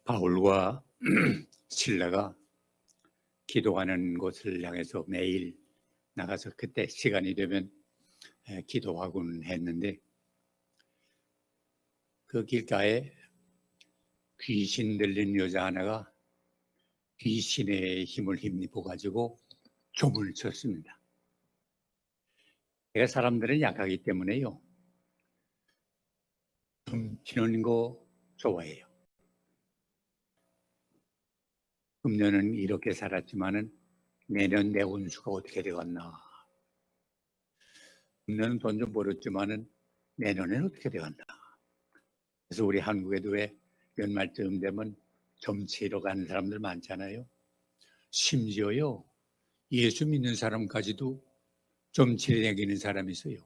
바울과 실라가 기도하는 곳을 향해서 매일 나가서 그때 시간이 되면 기도하곤 했는데, 그 길가에 귀신 들린 여자 하나가 귀신의 힘을 힘입어 가지고 춤을 췄습니다. 제가 사람들은 약하기 때문에요, 춤 추는 거 좋아해요. 금년은 이렇게 살았지만은 내년 내 운수가 어떻게 되겠나. 금년은 돈 좀 벌었지만은 내년에는 어떻게 되겠나. 그래서 우리 한국에도 왜 연말쯤 되면 점치러 가는 사람들 많잖아요. 심지어요, 예수 믿는 사람까지도 점치러 다니는 사람이 있어요.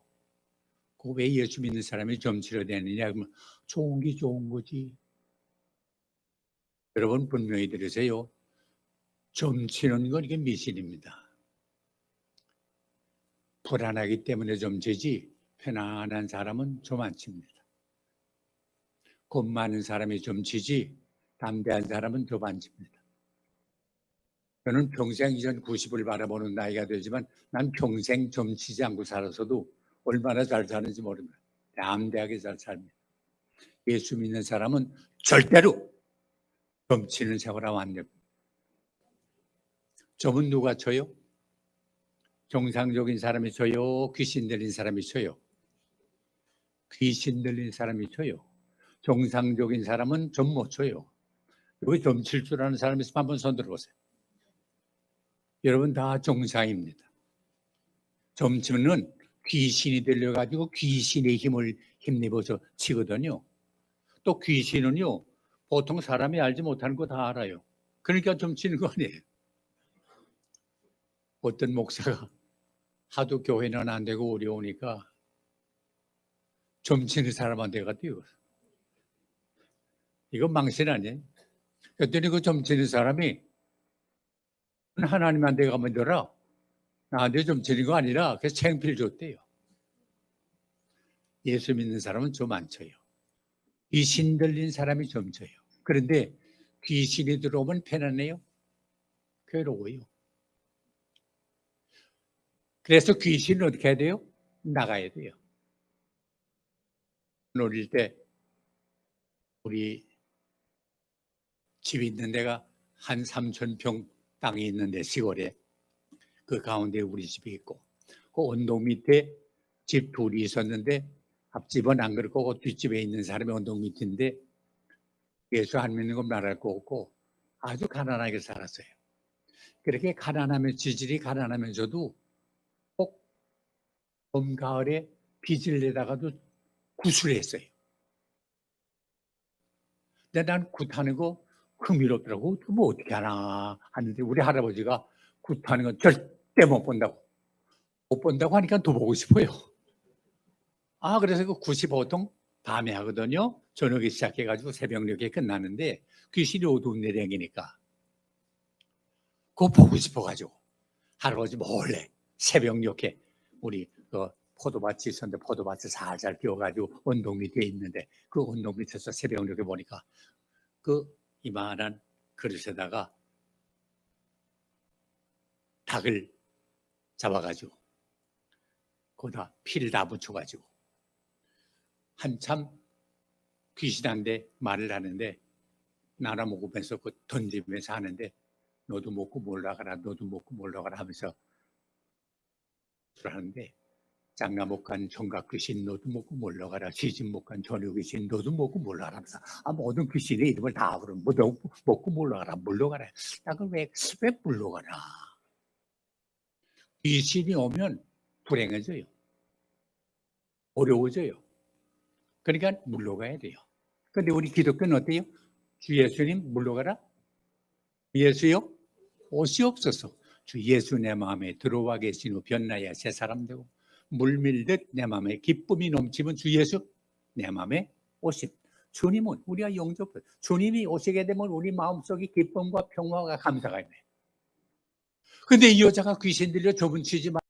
그 왜 예수 믿는 사람이 점치러 다니느냐 그러면 좋은 게 좋은 거지. 여러분 분명히 들으세요. 점치는 건 이게 미신입니다. 불안하기 때문에 점치지 편안한 사람은 좀 안 칩니다. 겁 많은 사람이 점치지 담대한 사람은 좀 안 칩니다. 저는 평생 이전 90을 바라보는 나이가 되지만 난 평생 점치지 않고 살아서도 얼마나 잘 사는지 모릅니다. 담대하게 잘 삽니다. 예수 믿는 사람은 절대로 점치는 생활하면 안 됩니다. 점은 누가 쳐요? 정상적인 사람이 쳐요? 귀신 들린 사람이 쳐요? 귀신 들린 사람이 쳐요. 정상적인 사람은 점 못 쳐요. 여기 점 칠 줄 아는 사람이 있으면 한번 손 들어보세요. 여러분 다 정상입니다. 점 치면은 귀신이 들려가지고 귀신의 힘을 힘입어서 치거든요. 또 귀신은요, 보통 사람이 알지 못하는 거 다 알아요. 그러니까 점 치는 거 아니에요. 어떤 목사가 하도 교회는 안 되고 어려우니까 점 치는 사람한테 갔대요. 이건 망신 아니에요. 그랬더니 그 점 치는 사람이 하나님한테 가면 들어 나한테 점 치는 거 아니라 그래서 창피를 줬대요. 예수 믿는 사람은 점 안 쳐요. 귀신 들린 사람이 점 쳐요. 그런데 귀신이 들어오면 편안해요? 괴로워요. 그래서 귀신은 어떻게 해야 돼요? 나가야 돼요. 어릴 때 우리 집 있는 데가 한 3,000평 땅이 있는데 시골에 그 가운데 우리 집이 있고 그 언덕 밑에 집 둘이 있었는데 앞집은 안 그렇고 그 뒷집에 있는 사람이 언덕 밑인데 예수 안 믿는 건 말할 거 없고 아주 가난하게 살았어요. 그렇게 가난하면 지질이 가난하면서도 꼭 봄, 가을에 빚을 내다가도 굿을 했어요. 근데 난 굿하는 거 흥미롭더라고. 뭐 어떻게 하나 하는데 우리 할아버지가 굿하는 건 절대 못 본다고. 못 본다고 하니까 더 보고 싶어요. 그래서 그 굿이 보통 밤에 하거든요. 저녁에 시작해가지고 새벽녘에 끝나는데 귀신이 어두운 내량이니까 그거 보고 싶어가지고 할아버지 몰래 새벽녘에 우리 그 포도밭이 있었는데 포도밭을 살살 끼워가지고 언덕 밑에 있는데 그 언덕 밑에서 새벽녘에 보니까 그 이만한 그릇에다가 닭을 잡아가지고 거기다 피를 다 묻혀가지고 한참 귀신한테 말을 하는데 나눠 먹으면서 그 던지면서 하는데 너도 먹고 몰라가라 너도 먹고 몰라가라 하면서 하는데 장가 못 간 총각 귀신 너도 먹고 몰라가라 시집 못 간 전유 귀신 너도 먹고 몰라가라 하면서 모든 귀신의 이름을 다 부르면 먹고 몰라가라 물러가라. 나그 왜 물러가라. 귀신이 오면 불행해져요. 어려워져요. 그러니까 물러가야 돼요. 그런데 우리 기독교는 어때요? 주 예수님 물러가라? 예수요? 옷이 없어서 주 예수 내 마음에 들어와 계신 후 변나야 새 사람 되고 물밀듯 내 마음에 기쁨이 넘치면 주 예수 내 마음에 오심. 주님은 우리가 영접, 주님이 오시게 되면 우리 마음속에 기쁨과 평화가 감사가 있네. 근데 이 여자가 귀신 들려 저분 치지만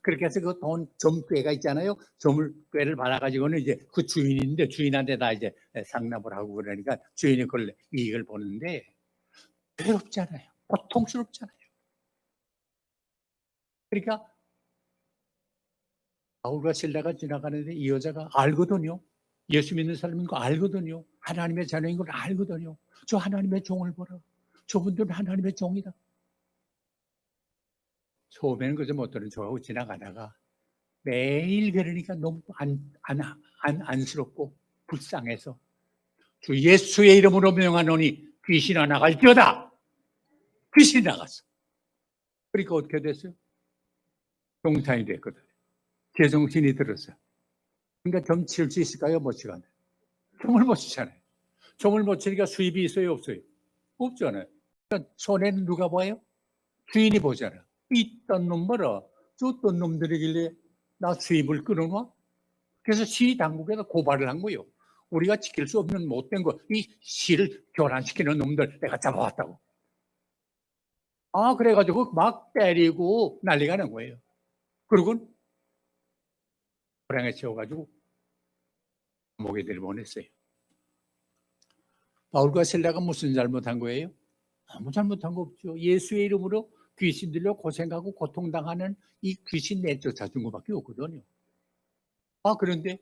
그렇게 해서 그 돈 점괘가 있잖아요. 점괘를 받아가지고는 이제 그 주인인데 주인한테 다 이제 상납을 하고 그러니까 주인이 그걸 이익을 보는데 괴롭잖아요. 고통스럽잖아요. 그러니까 바울과 실라가 지나가는데 이 여자가 알거든요. 예수 믿는 사람인 거 알거든요. 하나님의 자녀인 걸 알거든요. 저 하나님의 종을 보라. 저분들은 하나님의 종이다. 처음에는 그저 못 들은 저하고 지나가다가 매일 그러니까 너무 안쓰럽고 불쌍해서 주 예수의 이름으로 명하노니 귀신아 나갈지어다. 귀신이 나갔어. 그러니까 어떻게 됐어요? 동산이 됐거든. 제정신이 들었어요. 그러니까 점 칠 수 있을까요? 못 치가네. 점을 못 치잖아요. 점을 못 치니까 수입이 있어요? 없어요? 없잖아요. 그러니까 손해는 누가 봐요? 주인이 보잖아요. 이딴 놈 봐라. 저딴 놈들이길래 나 수입을 끊어놔? 그래서 시 당국에다 고발을 한 거예요. 우리가 지킬 수 없는 못된 거, 이 시를 교란시키는 놈들 내가 잡아왔다고. 그래가지고 막 때리고 난리가 난 거예요. 그리고 호랑이에 채워가지고 감옥에 들여보냈어요. 바울과 실라가 무슨 잘못한 거예요? 아무 잘못한 거 없죠. 예수의 이름으로 귀신 들려 고생하고 고통당하는 이 귀신 내쫓아준 것밖에 없거든요. 그런데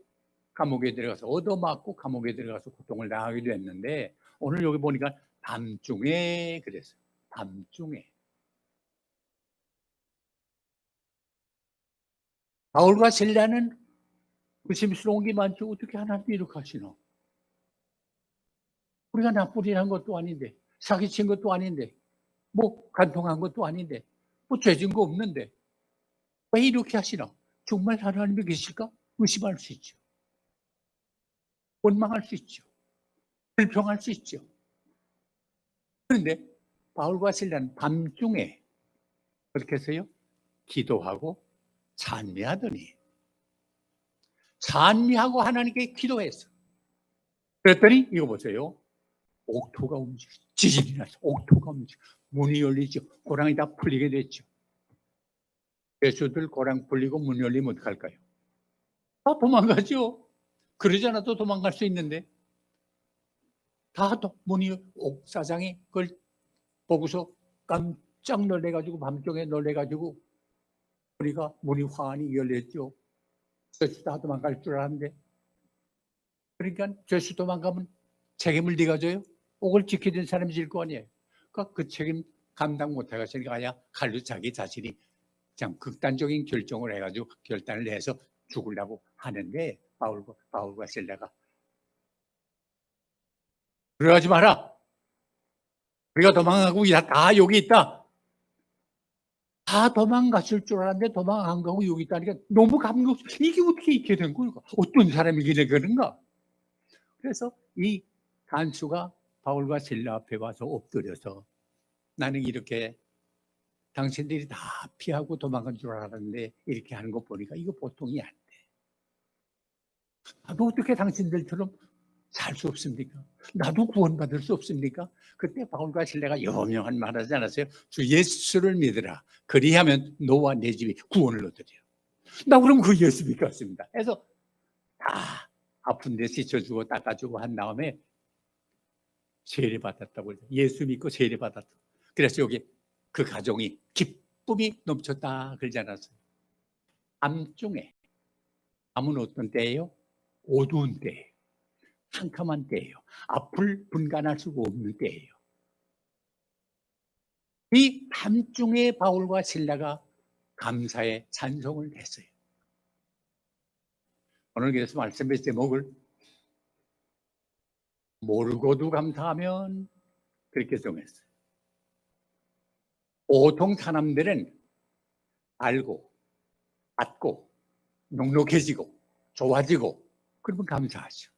감옥에 들어가서 얻어맞고 감옥에 들어가서 고통을 당하기도 했는데 오늘 여기 보니까 밤중에 그랬어요. 밤중에. 바울과 실라는 의심스러운 게 많죠. 어떻게 하나님이 이렇게 하시나? 우리가 나쁜 일 한 것도 아닌데 사기친 것도 아닌데 뭐 간통한 것도 아닌데 뭐 죄진 거 없는데 왜 이렇게 하시나? 정말 하나님이 계실까? 의심할 수 있죠. 원망할 수 있죠. 불평할 수 있죠. 그런데 바울과 실라는 밤중에 그렇게 해서요 기도하고 찬미하더니 찬미하고 하나님께 기도했어. 그랬더니 이거 보세요. 옥토가 움직여. 지진이 나서 옥토가 움직여. 문이 열리죠. 고랑이 다 풀리게 됐죠. 예수들 고랑 풀리고 문 열리면 어떡할까요? 다 도망가죠. 그러지 않아도 도망갈 수 있는데 다 문이 옥사장이 그걸 보고서 깜짝 놀래가지고 밤중에 놀래가지고 우리가 문이 환히 열렸죠. 죄수 다 도망갈 줄 알았는데 그러니까 죄수 도망가면 책임을 네가 져요? 옥을 지키던 사람이 질 거 아니에요. 그러니까 그 책임 감당 못해가지고 아야 칼로 자기 자신이 그냥 극단적인 결정을 해가지고 결단을 해서 죽으려고 하는데 바울과 실라가 그러지 마라. 우리가 도망가고 다 여기 있다. 다 도망갔을 줄 알았는데 도망 안 가고 여기 있다니까 너무 감격. 이게 어떻게 이렇게 된 걸까? 어떤 사람이길래 그런가? 그래서 이 간수가 바울과 실라 앞에 와서 엎드려서 나는 이렇게 당신들이 다 피하고 도망간 줄 알았는데 이렇게 하는 거 보니까 이거 보통이 안 돼. 나도 어떻게 당신들처럼 살 수 없습니까? 나도 구원받을 수 없습니까? 그때 바울과 실라가 여명한 말 하지 않았어요? 주 예수를 믿으라. 그리하면 너와 내 집이 구원을 얻으리라. 나 그럼 그 예수 믿겠습니다. 그래서 다 아픈 데 씻어주고 닦아주고 한 다음에 세례 받았다고 예수 믿고 세례 받았다. 그래서 여기 그 가정이 기쁨이 넘쳤다 그러지 않았어요? 밤중에 밤은 어떤 때예요? 어두운 때예요. 캄캄한 때예요. 앞을 분간할 수가 없는 때예요. 이 밤중에 바울과 실라가 감사의 찬송을 했어요. 오늘 그래서 말씀의 제목을 모르고도 감사하면 그렇게 정했어요. 보통 사람들은 알고 받고 넉넉해지고 좋아지고 그러면 감사하죠.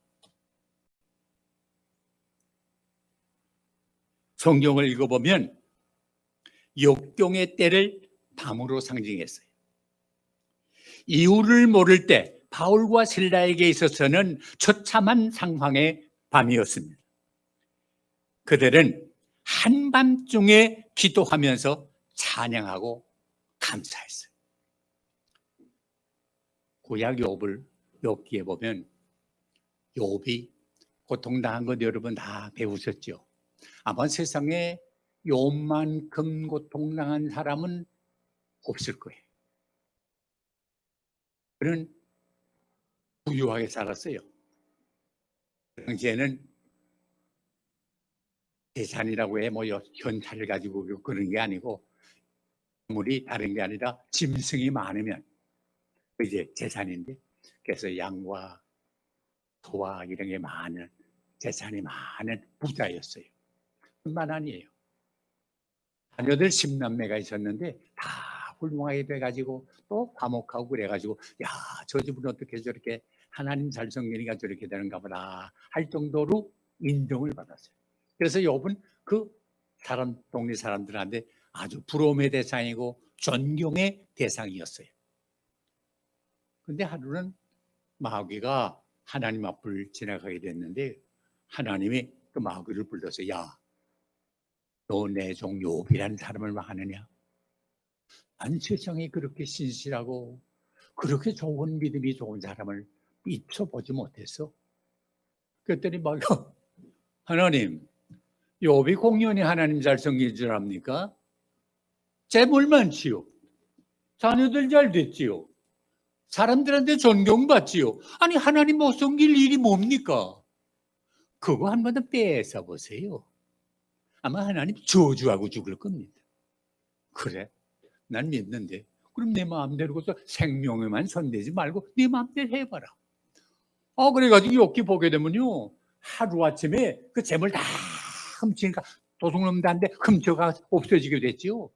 성경을 읽어보면 역경의 때를 밤으로 상징했어요. 이유를 모를 때 바울과 실라에게 있어서는 처참한 상황의 밤이었습니다. 그들은 한밤중에 기도하면서 찬양하고 감사했어요. 구약 욥기에 보면 욥이 고통당한 것 여러분 다 배우셨죠? 아마 세상에 욥만큼 고통당한 사람은 없을 거예요. 그는 부유하게 살았어요. 당시에는 재산이라고 해 현찰을 가지고 그런 게 아니고 물이 다른 게 아니라 짐승이 많으면 이제 재산인데, 그래서 양과 소와 이런 게 많은, 재산이 많은 부자였어요. 뿐만 아니에요. 자녀들 10남매가 있었는데 다 훌륭하게 돼가지고 또 과목하고 그래가지고 야, 저 집은 어떻게 저렇게 하나님 잘 섬기니까 저렇게 되는가 보다 할 정도로 인정을 받았어요. 그래서 욥은 그 동네 사람들한테 아주 부러움의 대상이고 존경의 대상이었어요. 근데 하루는 마귀가 하나님 앞을 지나가게 됐는데 하나님이 그 마귀를 불러서 야, 너 내 종 욥이라는 사람을 막 하느냐? 난 세상에 그렇게 신실하고 그렇게 좋은 믿음이 좋은 사람을 미쳐보지 못했어. 그랬더니 막 하나님, 욥이 공연히 하나님 잘 섬긴 줄 압니까? 재물 많지요. 자녀들 잘 됐지요. 사람들한테 존경받지요. 아니 하나님 못 섬길 일이 뭡니까? 그거 한 번 더 뺏어 보세요. 아마 하나님 저주하고 죽을 겁니다. 그래, 난 믿는데 그럼 내 마음대로 생명에만 손대지 말고 네 마음대로 해봐라. 그래가지고 욥기 보게 되면요, 하루아침에 그 재물 다 훔치니까 도둑놈들한테 훔쳐가 없어지게 됐지요.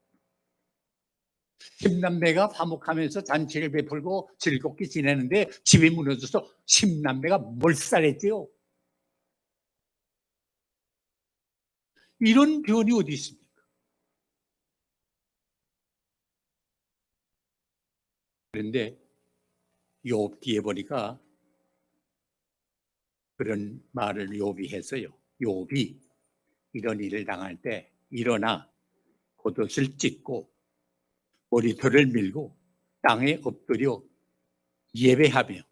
10남매가 화목하면서 잔치를 베풀고 즐겁게 지내는데 집이 무너져서 10남매가 몰살했지요. 이런 변이 어디 있습니까? 그런데 욥기에 보니까 그런 말을 욥이 했어요. 욥이 이런 일을 당할 때 일어나 겉옷을 찢고 머리털을 밀고 땅에 엎드려 예배하며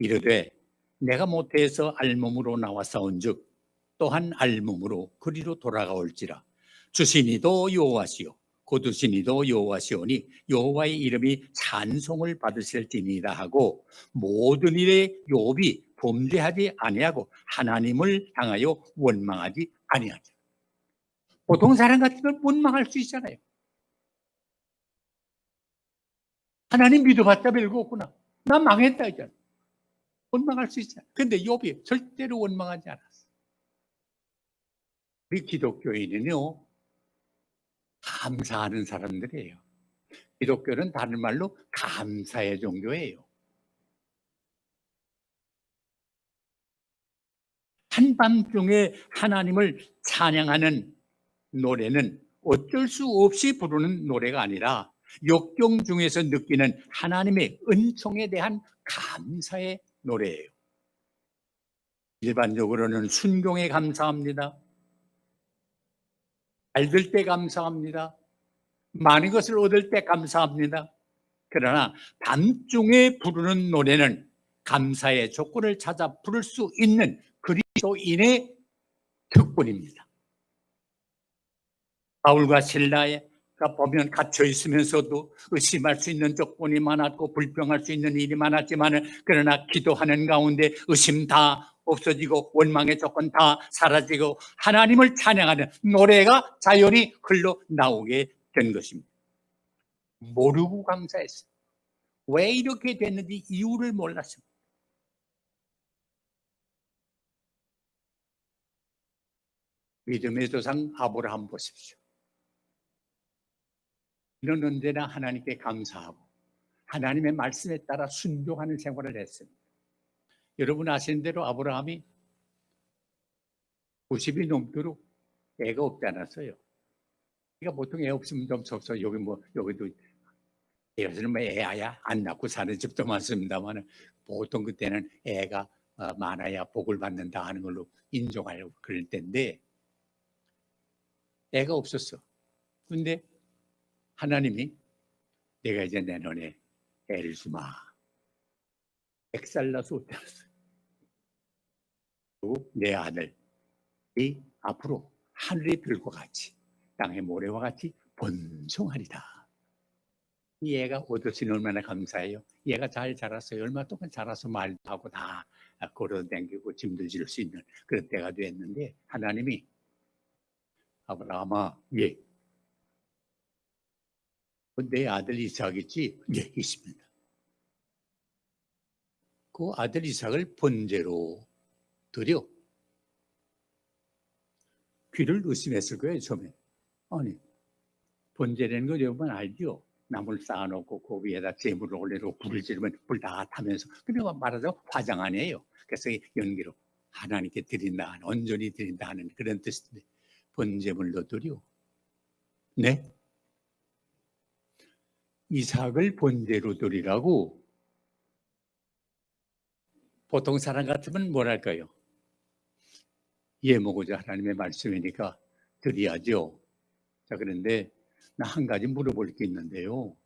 이르되 내가 모태에서 알몸으로 나와 싸운즉 또한 알몸으로 그리로 돌아가올지라. 주시니도 여호와시요 거두시니도 여호와시오니 여호와의 이름이 찬송을 받으실지니이다 하고 모든 일에 욥이 범죄하지 아니하고 하나님을 향하여 원망하지 아니하죠. 보통 사람 같으면 원망할 수 있잖아요. 하나님 믿어봤자 별거 없구나, 나 망했다 이잖아. 원망할 수 있잖아. 근데 욥이 절대로 원망하지 않았어. 우리 기독교인은요, 감사하는 사람들이에요. 기독교는 다른 말로 감사의 종교예요. 한밤중에 하나님을 찬양하는 노래는 어쩔 수 없이 부르는 노래가 아니라 역경 중에서 느끼는 하나님의 은총에 대한 감사의 노래예요. 일반적으로는 순종에 감사합니다, 잘 될 때 감사합니다, 많은 것을 얻을 때 감사합니다. 그러나 밤중에 부르는 노래는 감사의 조건을 찾아 부를 수 있는 그리스도인의 특권입니다. 바울과 실라가 보면 갇혀 있으면서도 의심할 수 있는 조건이 많았고 불평할 수 있는 일이 많았지만 그러나 기도하는 가운데 의심 다 없어지고 원망의 조건 다 사라지고 하나님을 찬양하는 노래가 자연히 흘러나오게 된 것입니다. 모르고 감사했어요. 왜 이렇게 됐는지 이유를 몰랐습니다. 믿음의 조상 아브라함 보십시오. 이는 언제나 하나님께 감사하고 하나님의 말씀에 따라 순종하는 생활을 했습니다. 여러분 아시는 대로 아브라함이 90이 넘도록 애가 없지 않았어요. 그러니까 보통 애 없으면 좀 섭섭. 여기도 요새는 애야 안 낳고 사는 집도 많습니다만 보통 그때는 애가 많아야 복을 받는다 하는 걸로 인정하려고 그럴 때인데 애가 없었어. 근데 하나님이 내가 이제 내년에 애를 주마. 백살나서 웃겨놨어요. 내 아들이 앞으로 하늘의 별과 같이 땅의 모래와 같이 번성하리다. 얘가 얻었으니 얼마나 감사해요. 얘가 잘 자랐어요. 얼마 동안 자라서 말도 하고 다 걸어다니고 짐도 질 수 있는 그런 때가 됐는데 하나님이 아브라함아, 예, 내 아들 이삭이지? 예, 있습니다. 그 아들 이삭을 번제로 드려. 귀를 의심했을 거예요, 처음에. 아니, 번제라는 거 여러분 알죠? 나무를 쌓아놓고 그 위에다 재물을 올려놓고 불을 지르면 불 다 타면서, 그리고 말하자면 화장 아니에요. 그래서 연기로 하나님께 드린다, 온전히 드린다 하는 그런 뜻인데, 번제물로 드려. 네? 이삭을 번제로 드리라고. 보통 사람 같으면 뭐랄까요? 예모고자 하나님의 말씀이니까 드려야죠. 자, 그런데 나 한 가지 물어볼 게 있는데요.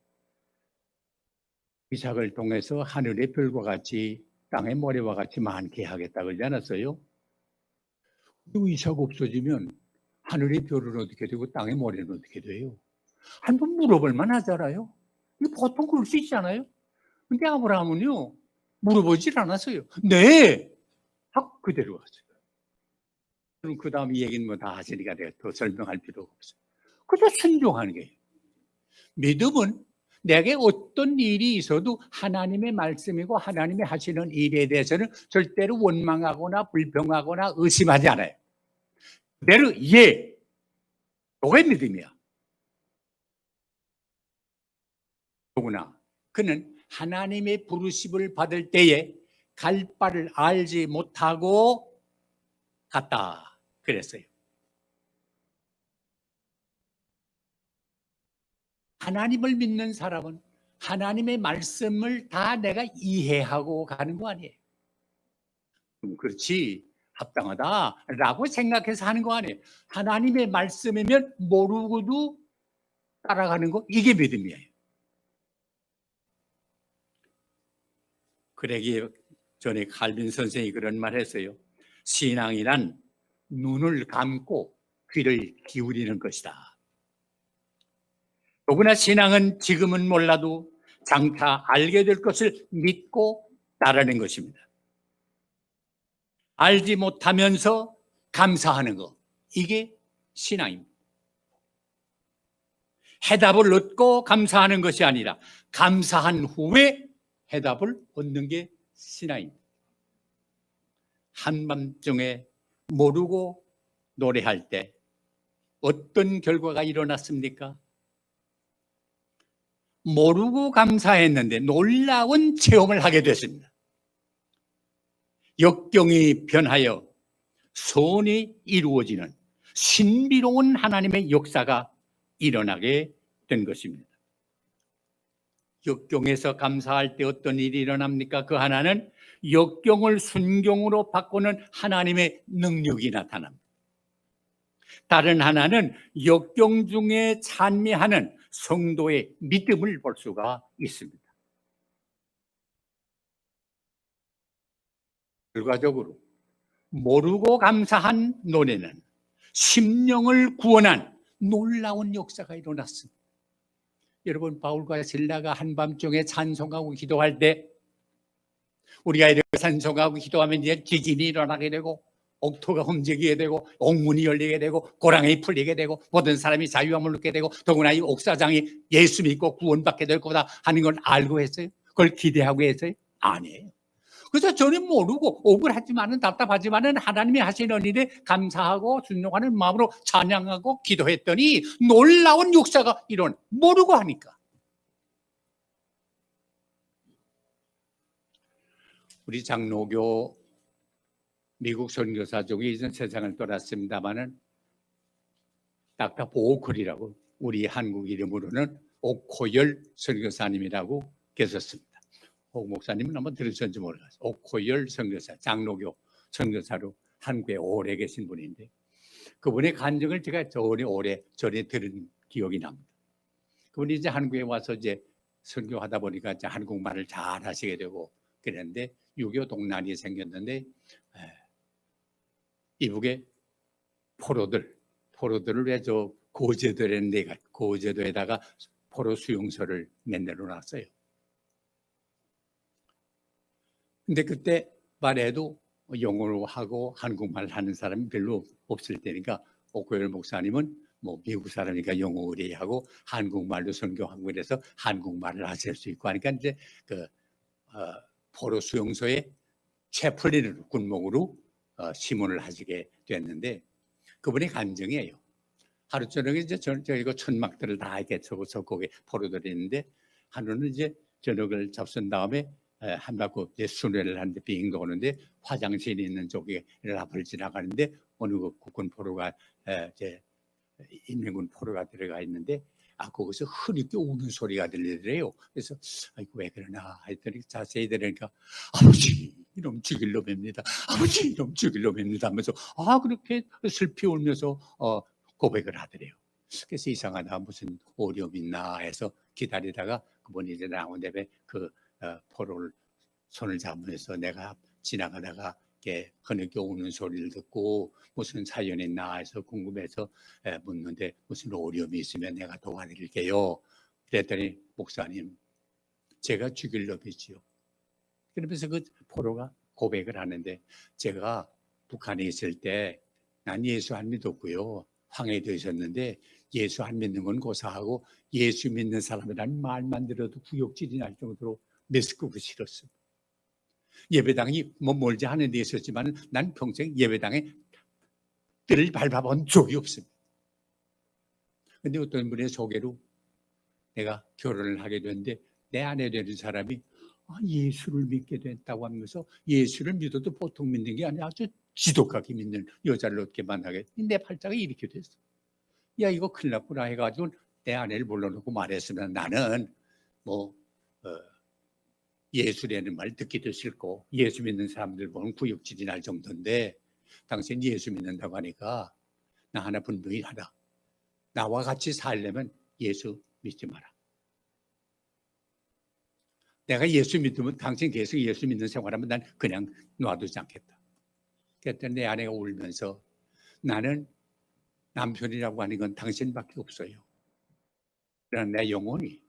이삭을 통해서 하늘의 별과 같이 땅의 모래와 같이 많게 하겠다 그러지 않았어요? 이삭 없어지면 하늘의 별은 어떻게 되고 땅의 모래는 어떻게 돼요? 한번 물어볼 만하잖아요. 보통 그럴 수 있잖아요. 근데 아브라함은요 물어보질 않았어요. 네, 하고 그대로 갔어요. 그럼 그 다음 이 얘기는 뭐 다 하시니까 내가 더 설명할 필요가 없어요. 그저 순종하는 거예요. 믿음은 내게 어떤 일이 있어도 하나님의 말씀이고 하나님이 하시는 일에 대해서는 절대로 원망하거나 불평하거나 의심하지 않아요. 그대로 예, 그게 믿음이야. 더구나 그는 하나님의 부르심을 받을 때에 갈 바를 알지 못하고 갔다 그랬어요. 하나님을 믿는 사람은 하나님의 말씀을 다 내가 이해하고 가는 거 아니에요. 그렇지, 합당하다라고 생각해서 하는 거 아니에요. 하나님의 말씀이면 모르고도 따라가는 거, 이게 믿음이에요. 그러기 전에 칼빈 선생이 그런 말 했어요. 신앙이란 눈을 감고 귀를 기울이는 것이다. 더구나 신앙은 지금은 몰라도 장차 알게 될 것을 믿고 따르는 것입니다. 알지 못하면서 감사하는 것, 이게 신앙입니다. 해답을 얻고 감사하는 것이 아니라 감사한 후에 해답을 얻는 게 신앙입니다. 한밤중에 모르고 노래할 때 어떤 결과가 일어났습니까? 모르고 감사했는데 놀라운 체험을 하게 됐습니다. 역경이 변하여 선이 이루어지는 신비로운 하나님의 역사가 일어나게 된 것입니다. 역경에서 감사할 때 어떤 일이 일어납니까? 그 하나는 역경을 순경으로 바꾸는 하나님의 능력이 나타납니다. 다른 하나는 역경 중에 찬미하는 성도의 믿음을 볼 수가 있습니다. 결과적으로 모르고 감사한 노래는 심령을 구원한 놀라운 역사가 일어났습니다. 여러분, 바울과 실라가 한밤중에 찬송하고 기도할 때 우리가 이렇게 찬송하고 기도하면 이제 지진이 일어나게 되고 옥토가 움직이게 되고 옥문이 열리게 되고 고랑이 풀리게 되고 모든 사람이 자유함을 얻게 되고 더구나 이 옥사장이 예수 믿고 구원받게 될 거다 하는 걸 알고 했어요? 그걸 기대하고 했어요? 아니에요. 그래서 저는 모르고 억울하지만은 답답하지만은 하나님이 하시는 일에 감사하고 순종하는 마음으로 찬양하고 기도했더니 놀라운 역사가 모르고 하니까. 우리 장로교 미국 선교사족이 이전 세상을 떠났습니다마는 닥터 보컬이라고 우리 한국 이름으로는 옥호열 선교사님이라고 계셨습니다. 옥 목사님은 한번 들으셨는지 모르겠어요. 옥호열 선교사, 장로교 선교사로 한국에 오래 계신 분인데 그분의 간증을 제가 오래 전에 들은 기억이 납니다. 그분이 이제 한국에 와서 이제 선교하다 보니까 이제 한국말을 잘 하시게 되고 그랬는데 6.25 동란이 생겼는데 이북의 포로들을 왜 저 고제도에다가 포로 수용소를 만들어 놨어요. 근데 그때 말해도 영어로 하고 한국말 하는 사람이 별로 없을 때니까 오코열 목사님은 뭐 미국 사람이니까 영어 의뢰하고 한국말로 선교하고 그래서 한국말을 하실 수 있고 하니까 이제 그 포로 수용소에 채플린을 군목으로 시문을 하시게 됐는데 그분이 간증이에요. 하루 저녁에 이제 저희가 천막들을 다 이렇게 쳐서 거기 포로들이 있는데 하루는 이제 저녁을 잡순 다음에 한 바퀴 이제 순회를 하는데 빙 도는데 화장실이 있는 쪽에 앞을 지나가는데 어느 그 국군 포로가 이제 인민군 포로가 들어가 있는데 거기서 흐릿게 우는 소리가 들리더래요. 그래서 아이고 왜 그러나 했더니 자세히 들으니까 아버지 이놈 죽일 놈입니다. 아버지 이놈 죽일 놈입니다 하면서 그렇게 슬피 울면서 고백을 하더래요. 그래서 이상하다 무슨 어려움 있나 해서 기다리다가 그분이 이제 나온 다음에 그 포로를 손을 잡으면서 내가 지나가다가 이렇게 흐느껴 우는 소리를 듣고 무슨 사연이 있나 해서 궁금해서 묻는데 무슨 어려움이 있으면 내가 도와드릴게요. 그랬더니 목사님 제가 죽일 놈이지요. 그러면서 그 포로가 고백을 하는데 제가 북한에 있을 때 난 예수 안 믿었고요. 황해도에 있었는데 예수 안 믿는 건 고사하고 예수 믿는 사람이라는 말만 들어도 구역질이 날 정도로 메스크고 싫었어. 예배당이 뭐 멀지 않은 데 있었지만 난 평생 예배당에 뜰을 밟아본 적이 없습니다. 그런데 어떤 분의 소개로 내가 결혼을 하게 됐는데 내 아내 되는 사람이 예수를 믿게 됐다고 하면서 예수를 믿어도 보통 믿는 게 아니라 아주 지독하게 믿는 여자를 얻게 만나게 내 팔자가 이렇게 됐어. 야 이거 큰일 났구나 해가지고 내 아내를 불러놓고 말했으면 나는 뭐 예수라는 말 듣기도 싫고 예수 믿는 사람들 보면 구역질이 날 정도인데 당신 예수 믿는다고 하니까 나 하나 분명히 하라. 나와 같이 살려면 예수 믿지 마라. 내가 예수 믿으면 당신 계속 예수 믿는 생활하면 난 그냥 놔두지 않겠다. 그랬더니 내 아내가 울면서 나는 남편이라고 하는 건 당신밖에 없어요. 그러나 내 영혼이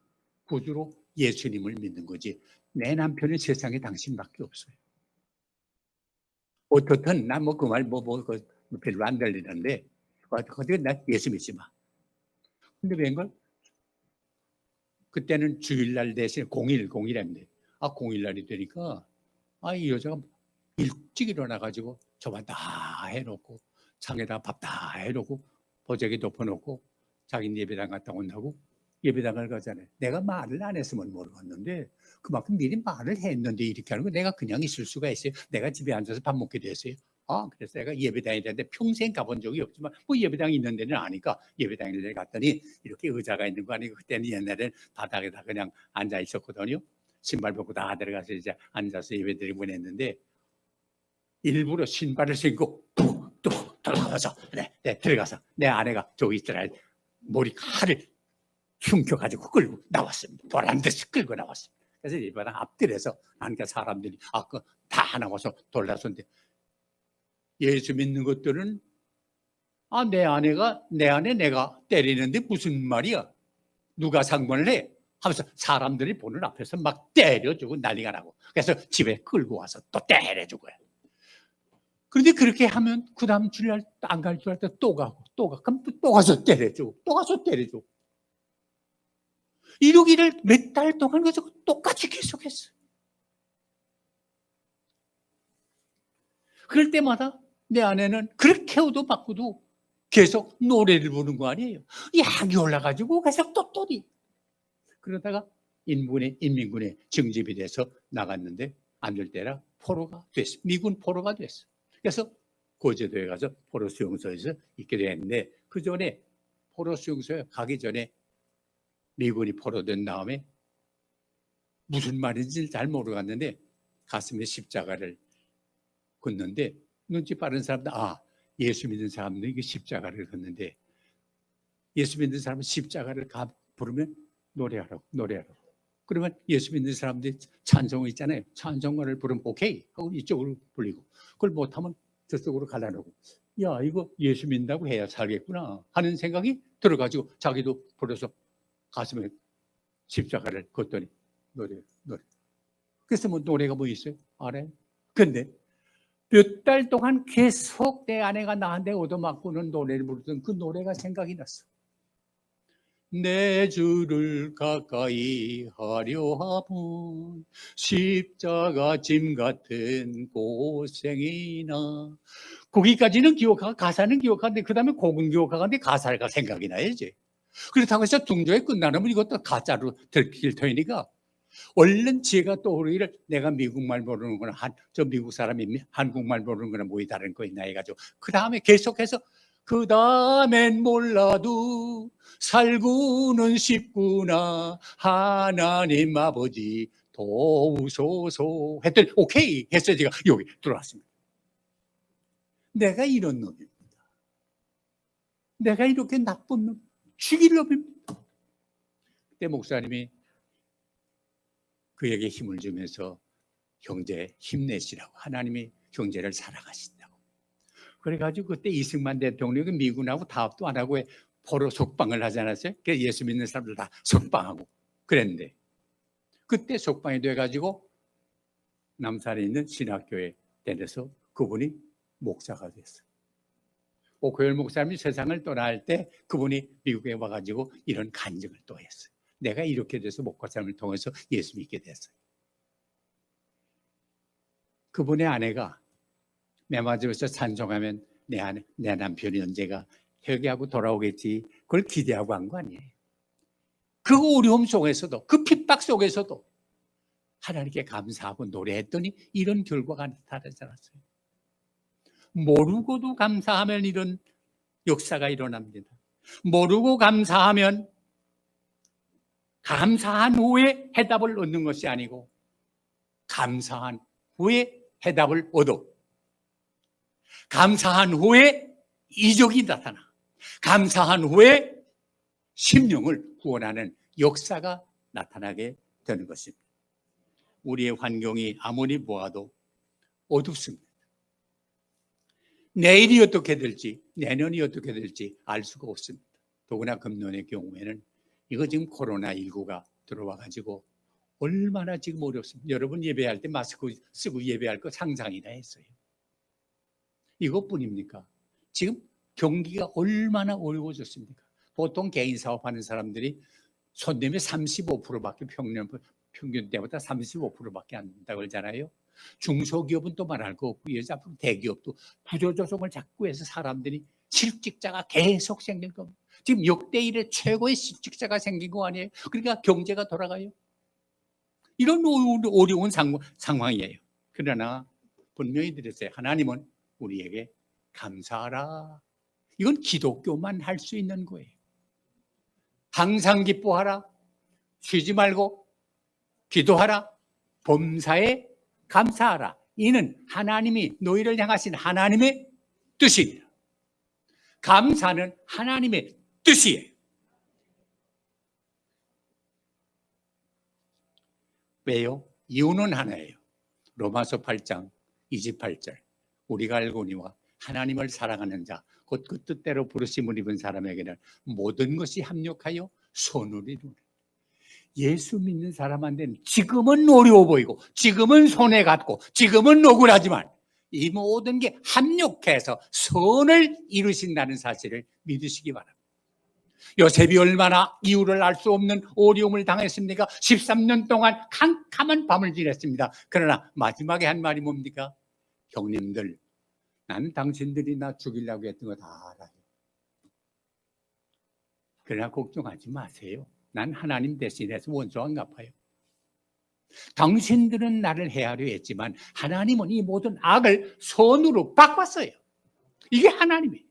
구주로 예수님을 믿는 거지 내 남편은 세상에 당신밖에 없어요. 어떻든 난 뭐 그 말 별로 안 들리는데 어떻든 나 예수 믿지 마. 근데 웬걸 그때는 주일날 대신 공일인데 공일날이 되니까 이 여자가 일찍 일어나가지고 저만 다 해놓고 창에다 밥 다 해놓고 보자기 덮어놓고 자기는 예배당 갔다 온다고 예배당을 가잖아요. 내가 말을 안 했으면 모르겠는데 그만큼 미리 말을 했는데 이렇게 하는 거 내가 그냥 있을 수가 있어요. 내가 집에 앉아서 밥 먹게 됐어요. 그래서 내가 예배당에 대한데 평생 가본 적이 없지만 뭐 예배당이 있는 데는 아니까 예배당에 갔더니 이렇게 의자가 있는 거 아니고 그때는 옛날엔 바닥에다 그냥 앉아 있었거든요. 신발 벗고 다 들어가서 이제 앉아서 예배드리고 했는데 일부러 신발을 신고 또 들어가서 들어가서 내 아내가 저기 있더라 머리칼을 흉켜가지고 끌고 나왔습니다. 보란듯이 끌고 나왔습니다. 그래서 예배당 앞뜰에서 하니까 사람들이 다 나와서 돌아서는데 예수 믿는 것들은 내 아내 내가 때리는데 무슨 말이야? 누가 상관을 해? 하면서 사람들이 보는 앞에서 막 때려주고 난리가 나고 그래서 집에 끌고 와서 또 때려주고요. 그런데 그렇게 하면 그 다음 주일 안 갈 줄 알 때 또 가고 그럼 또 가서 때려주고 또 가서 때려주고 이러기를 몇 달 동안 가지고 똑같이 계속했어요. 그럴 때마다 내 아내는 그렇게 얻어맞고도 계속 노래를 부르는 거 아니에요. 약이 올라가지고 계속 똘똘이 그러다가 인민군에 징집이 돼서 나갔는데 안 될 때라 포로가 됐어. 미군 포로가 됐어. 그래서 고제도에 가서 포로 수용소에서 있게 됐는데 그 전에 포로 수용소에 가기 전에 미군이 포로된 다음에 무슨 말인지 잘 모르겠는데 가슴에 십자가를 걷는데 눈치 빠른 사람들 예수 믿는 사람들이 이게 십자가를 걷는데 예수 믿는 사람은 십자가를 부르면 노래하라고 그러면 예수 믿는 사람들이 찬송어 있잖아요. 찬송가를 부르면 오케이 하고 이쪽으로 불리고, 그걸 못하면 저쪽으로 갈라놓고, 야 이거 예수 믿는다고 해야 살겠구나 하는 생각이 들어가지고 자기도 불러서 가슴에 십자가를 걷더니 노래. 그래서 뭐 노래가 뭐 있어요? 알아요? 근데 몇 달 동안 계속 내 아내가 나한테 얻어맞고는 노래를 부르던 그 노래가 생각이 났어. 내 주를 가까이 하려 하면 십자가 짐 같은 고생이나, 거기까지는 기억하고 가사는 기억하는데 그 다음에 곡은 기억하는데 가사가 생각이 나야지. 그렇다고 해서 중조에 끝나면 이것도 가짜로 들킬 터이니까 얼른 지혜가 떠오르기를, 내가 미국말 모르는구나, 저 미국 사람이 한국말 모르는구나, 뭐이 다른 거 있나 해가지고 그 다음에 계속해서 그 다음엔 몰라도 살고는 싶구나 하나님 아버지 도우소서 했더니 오케이 했어요. 제가 여기 들어왔습니다. 내가 이런 놈입니다. 내가 이렇게 나쁜 놈, 죽일 놈입니다. 그때 목사님이 그에게 힘을 주면서 형제 힘내시라고, 하나님이 형제를 사랑하신다고. 그래가지고 그때 이승만 대통령이 미군하고 타협도 안 하고 포로 석방을 하지 않았어요? 그래서 예수 믿는 사람들 다 석방하고 그랬는데, 그때 석방이 돼가지고 남산에 있는 신학교에 데려서 그분이 목사가 됐어요. 오코열 목사님이 세상을 떠날 때 그분이 미국에 와가지고 이런 간증을 또 했어요. 내가 이렇게 돼서 목사님을 통해서 예수 믿게 됐어요. 그분의 아내가 매맞으면서 찬송하면 내 남편이 언제가 회개하고 돌아오겠지, 그걸 기대하고 한 거 아니에요. 그 어려움 속에서도, 그 핍박 속에서도 하나님께 감사하고 노래했더니 이런 결과가 나타나지 않았어요. 모르고도 감사하면 이런 역사가 일어납니다. 모르고 감사하면 감사한 후에 해답을 얻는 것이 아니고, 감사한 후에 해답을 얻어, 감사한 후에 이적이 나타나, 감사한 후에 심령을 구원하는 역사가 나타나게 되는 것입니다. 우리의 환경이 아무리 보아도 어둡습니다. 내일이 어떻게 될지, 내년이 어떻게 될지 알 수가 없습니다. 더구나 금년의 경우에는 이거 지금 코로나19가 들어와 가지고 얼마나 지금 어렵습니다. 여러분 예배할 때 마스크 쓰고 예배할 거 상상이나 했어요. 이것뿐입니까? 지금 경기가 얼마나 어려워졌습니까? 보통 개인 사업하는 사람들이 손님이 35%밖에 평균 때보다 35%밖에 안 된다고 그러잖아요. 중소기업은 또 말할 거 없고, 앞으로 대기업도 구조조정을 자꾸 해서 사람들이 실직자가 계속 생길 겁니다. 지금 역대 일의 최고의 실직자가 생긴 거 아니에요? 그러니까 경제가 돌아가요. 이런 어려운 상황이에요. 그러나 분명히 드렸어요. 하나님은 우리에게 감사하라. 이건 기독교만 할 수 있는 거예요. 항상 기뻐하라. 쉬지 말고 기도하라. 범사에 감사하라. 이는 하나님이 너희를 향하신 하나님의 뜻이니라. 감사는 하나님의 뜻이에요. 왜요? 이유는 하나예요. 로마서 8장 28절. 우리가 알거니와 하나님을 사랑하는 자, 곧 그 뜻대로 부르심을 입은 사람에게는 모든 것이 합력하여 선을 이루는. 예수 믿는 사람한테는 지금은 어려워 보이고, 지금은 손해 갔고, 지금은 억울하지만 이 모든 게 합력해서 선을 이루신다는 사실을 믿으시기 바랍니다. 요셉이 얼마나 이유를 알 수 없는 어려움을 당했습니까? 13년 동안 캄캄한 밤을 지냈습니다. 그러나 마지막에 한 말이 뭡니까? 형님들, 나는 당신들이 나 죽이려고 했던 거 다 알아요. 그러나 걱정하지 마세요. 난 하나님 대신해서 원수 안 갚아요. 당신들은 나를 해하려 했지만 하나님은 이 모든 악을 선으로 바꿨어요. 이게 하나님이에요.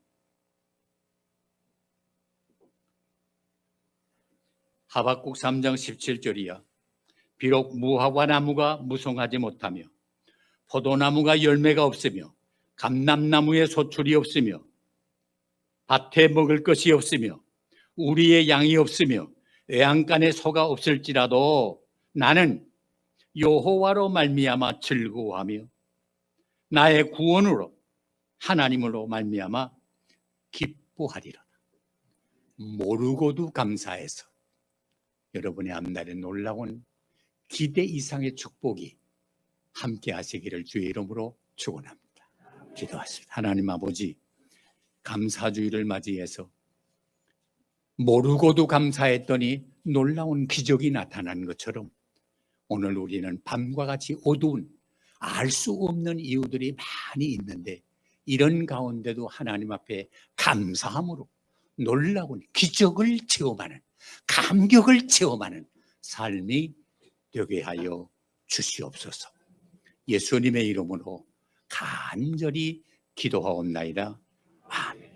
하박국 3장 17절이야. 비록 무화과 나무가 무성하지 못하며 포도나무가 열매가 없으며 감람나무에 소출이 없으며 밭에 먹을 것이 없으며 우리의 양이 없으며 외양간에 소가 없을지라도 나는 여호와로 말미암아 즐거워하며 나의 구원으로 하나님으로 말미암아 기뻐하리라. 모르고도 감사해서 여러분의 앞날에 놀라운 기대 이상의 축복이 함께 하시기를 주의 이름으로 축원합니다. 기도하십니다. 하나님 아버지, 감사주의를 맞이해서 모르고도 감사했더니 놀라운 기적이 나타난 것처럼 오늘 우리는 밤과 같이 어두운 알 수 없는 이유들이 많이 있는데 이런 가운데도 하나님 앞에 감사함으로 놀라운 기적을 체험하는, 감격을 체험하는 삶이 되게 하여 주시옵소서. 예수님의 이름으로 간절히 기도하옵나이다. 아멘.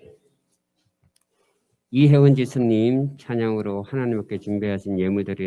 이혜원 지수님 찬양으로 하나님께 준비하신 예물들이